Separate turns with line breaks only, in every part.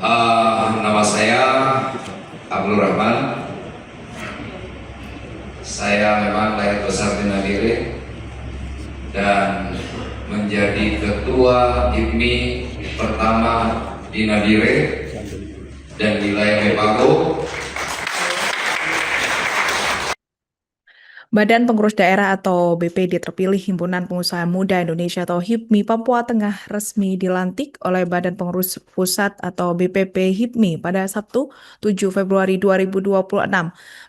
Nama saya Abdul Rahman. Saya memang lahir besar di Nabire dan menjadi ketua HIPMI pertama di Nabire dan wilayah Mepago.
Badan Pengurus Daerah atau BPD terpilih Himpunan Pengusaha Muda Indonesia atau HIPMI Papua Tengah resmi dilantik oleh Badan Pengurus Pusat atau BPP HIPMI pada Sabtu 7 Februari 2026.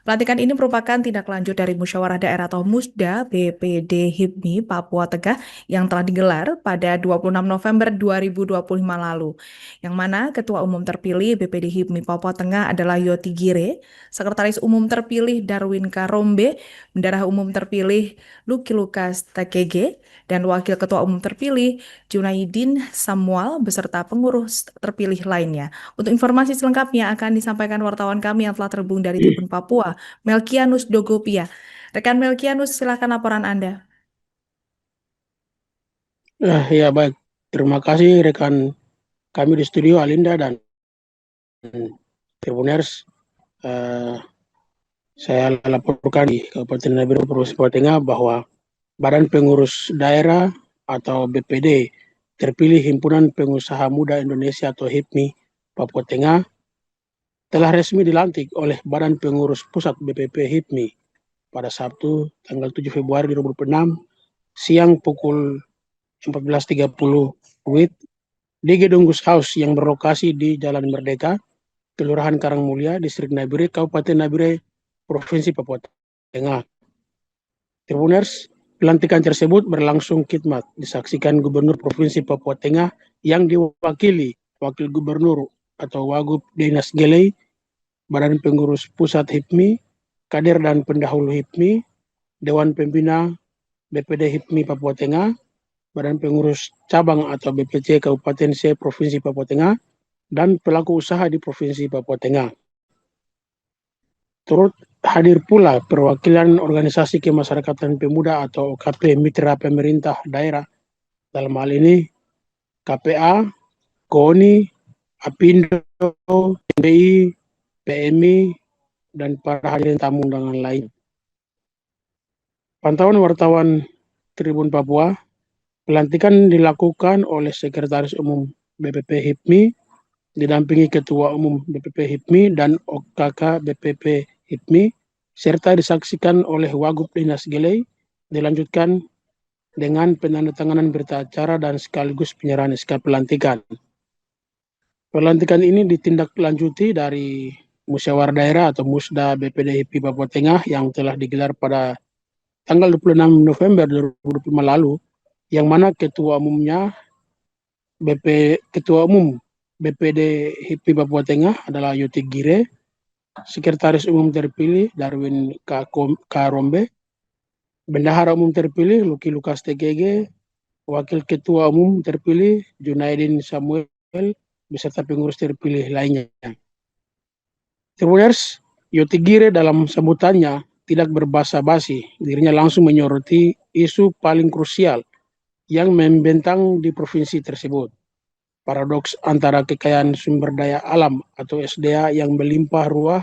Pelantikan ini merupakan tindak lanjut dari Musyawarah Daerah atau Musda BPD HIPMI Papua Tengah yang telah digelar pada 26 November 2025 lalu. Yang mana Ketua Umum terpilih BPD HIPMI Papua Tengah adalah Yoti Gire, Sekretaris Umum terpilih Darwin Karombe, Bendahara Umum terpilih Lucky Lukas Takege, dan Wakil Ketua Umum terpilih Junaidin Samuel beserta pengurus terpilih lainnya. Untuk informasi selengkapnya akan disampaikan wartawan kami yang telah terhubung dari Tribun Papua, Melkianus Dogopia. Rekan Melkianus, silakan laporan Anda.
Ya baik, terima kasih rekan kami di studio Alinda dan Tribuners. Saya laporkan di Kabupaten Nabire Provinsi Papua Tengah bahwa Badan Pengurus Daerah atau BPD terpilih Himpunan Pengusaha Muda Indonesia atau HIPMI Papua Tengah telah resmi dilantik oleh Badan Pengurus Pusat BPP HIPMI pada Sabtu tanggal 7 Februari 2026 siang pukul 14.30 WIB di Gedung Gus House yang berlokasi di Jalan Merdeka, Kelurahan Karangmulia, Distrik Nabire, Kabupaten Nabire, Provinsi Papua Tengah. Tribuners, pelantikan tersebut berlangsung khidmat disaksikan Gubernur Provinsi Papua Tengah yang diwakili Wakil Gubernur atau Wagub Dinas Gelei, Badan Pengurus Pusat HIPMI, Kader dan Pendahulu HIPMI, Dewan Pembina BPD HIPMI Papua Tengah, Badan Pengurus Cabang atau BPC Kabupaten C Provinsi Papua Tengah, dan pelaku usaha di Provinsi Papua Tengah. Turut hadir pula perwakilan organisasi kemasyarakatan pemuda atau OKP Mitra Pemerintah Daerah, dalam hal ini KPA, KONI, APindo, PBI, PMI, dan para hadirin tamu undangan lain. Pantauan wartawan Tribun Papua, pelantikan dilakukan oleh Sekretaris Umum BPP HIPMI, didampingi Ketua Umum BPP HIPMI dan OKK BPP HIPMI, serta disaksikan oleh Wagub Dinas Gelei, dilanjutkan dengan penandatanganan berita acara dan sekaligus penyerahan SK pelantikan. Pelantikan ini ditindaklanjuti dari Musyawarah Daerah atau Musda BPD HIPMI Papua Tengah yang telah digelar pada tanggal 26 November 2025 lalu, yang mana Ketua Umum BPD HIPMI Papua Tengah adalah Yoti Gire, Sekretaris Umum terpilih Darwin Karombe, Bendahara Umum terpilih Lucky Lukas TGG, Wakil Ketua Umum terpilih Junaidin Samuel, beserta pengurus terpilih lainnya. Tribuners, Yoti Gire dalam sambutannya tidak berbasa-basi, dirinya langsung menyoroti isu paling krusial yang membentang di provinsi tersebut. Paradoks antara kekayaan sumber daya alam atau SDA yang melimpah ruah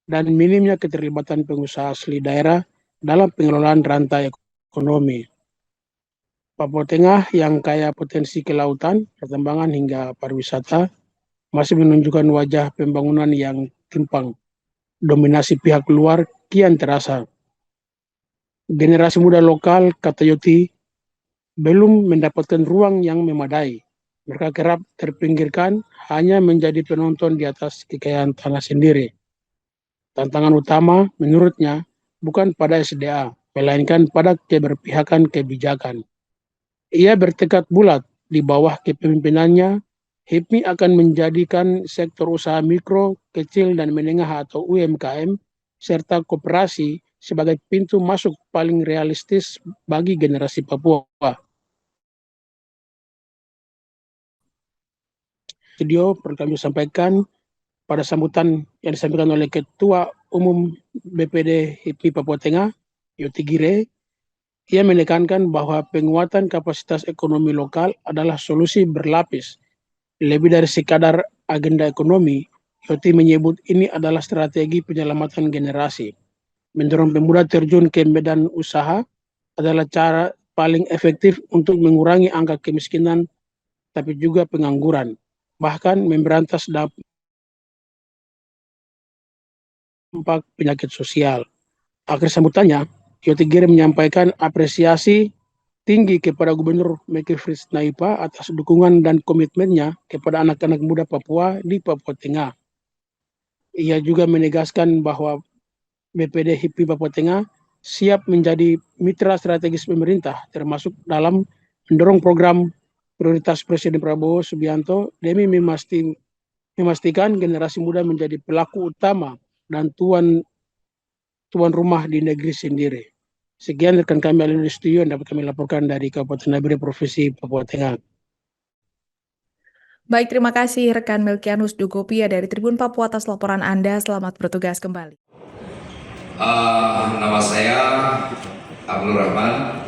dan minimnya keterlibatan pengusaha asli daerah dalam pengelolaan rantai ekonomi. Papua Tengah yang kaya potensi kelautan, pertambangan hingga pariwisata masih menunjukkan wajah pembangunan yang timpang. Dominasi pihak luar kian terasa. Generasi muda lokal, kata Yoti, belum mendapatkan ruang yang memadai. Mereka kerap terpinggirkan hanya menjadi penonton di atas kekayaan tanah sendiri. Tantangan utama menurutnya bukan pada SDA, melainkan pada keberpihakan kebijakan. Ia bertekad bulat di bawah kepemimpinannya, HIPMI akan menjadikan sektor usaha mikro, kecil, dan menengah atau UMKM, serta koperasi sebagai pintu masuk paling realistis bagi generasi Papua. Video perlu kami sampaikan pada sambutan yang disampaikan oleh Ketua Umum BPD HIPMI Papua Tengah, Yoti Gire. Ia menekankan bahwa penguatan kapasitas ekonomi lokal adalah solusi berlapis, lebih dari sekadar agenda ekonomi, Yoti menyebut ini adalah strategi penyelamatan generasi. Mendorong pemuda terjun ke medan usaha adalah cara paling efektif untuk mengurangi angka kemiskinan, tapi juga pengangguran, bahkan memberantas dampak penyakit sosial. Akhir sambutannya, Yoti Gere menyampaikan apresiasi tinggi kepada Gubernur Meki Fritz Naipa atas dukungan dan komitmennya kepada anak-anak muda Papua di Papua Tengah. Ia juga menegaskan bahwa BPD HIPMI Papua Tengah siap menjadi mitra strategis pemerintah, termasuk dalam mendorong program prioritas Presiden Prabowo Subianto demi memastikan generasi muda menjadi pelaku utama dan tuan rumah di negeri sendiri. Sekian rekan kami di studio yang dapat kami laporkan dari Kabupaten Nabire, Provinsi Papua Tengah.
Baik, terima kasih rekan Melkianus Dugopia dari Tribun Papua atas laporan Anda. Selamat bertugas kembali.
Nama saya Abdul Rahman.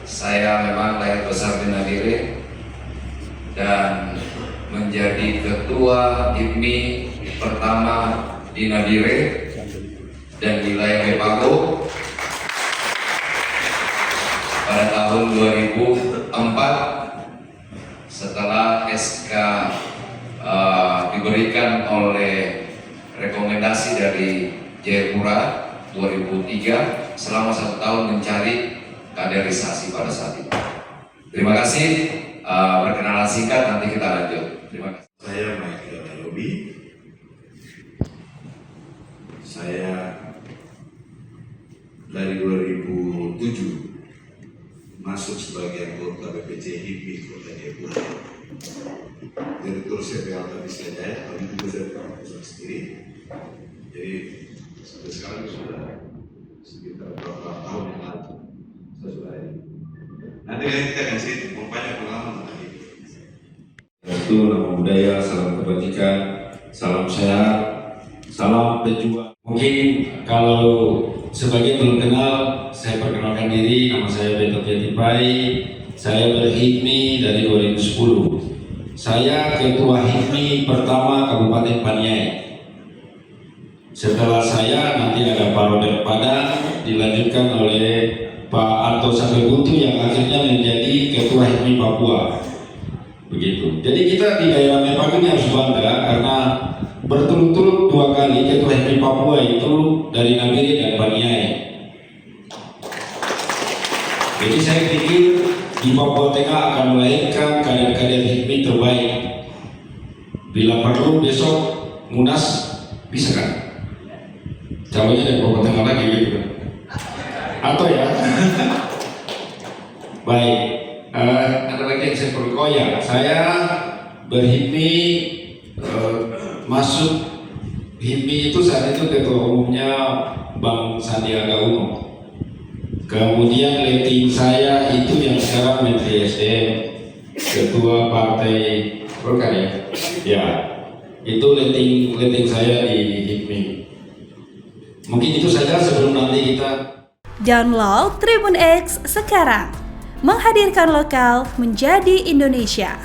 Saya memang lahir besar di Nabire dan menjadi ketua HIPMI pertama di Nabire dan wilayah Mepago pada tahun 2004 setelah SK diberikan oleh rekomendasi dari Jayapura 2003 selama 1 tahun mencari kaderisasi pada saat itu. Terima kasih. Perkenalan singkat nanti kita lanjut. Terima kasih.
Saya Michael Ayobi. Saya dari 2007 masuk sebagai anggota BPC HIPMI Kota Jayapura. Direktur CPL tadi saya, tahun itu saya pusat sendiri. Jadi sampai sekarang sudah sekitar beberapa tahun yang lalu saya sudah ini. Nanti kita kasih banyak pengalaman tadi.
Itu nama budaya, salam kebajikan, salam sehat, salam pejuang. Mungkin kalau sebagian belum kenal, saya perkenalkan diri, nama saya Beto Tiatipai, saya berHIPMI dari 2010. Saya ketua HIPMI pertama Kabupaten Paniai. Setelah saya nanti ada Pak Robert Padang, dilanjutkan oleh Pak Arto Sabebutu yang akhirnya menjadi ketua HIPMI Papua. Begitu. Jadi kita di daerah Mepago ini harus bangga karena berturut-turut 2 kali ketua HIPMI Papua itu dari Nabire dan Paniai. Jadi saya pikir di Papua Tengah akan melahirkan kader-kader HIPMI terbaik. Bila perlu besok Munas bisa kan? Calonnya dari Papua Tengah lagi gitu kan? Atau ya? Baik. Ada lagi yang saya perlu. Oh ya, saya berHIPMI masuk HIPMI itu saat itu ketua umumnya Bang Sandiaga Uno. Kemudian letting saya itu yang sekarang Menteri SDM, ketua partai Golkar ya. Ya, itu letting saya di HIPMI. Mungkin itu saja sebelum nanti kita
download Tribun X sekarang. Menghadirkan lokal menjadi Indonesia.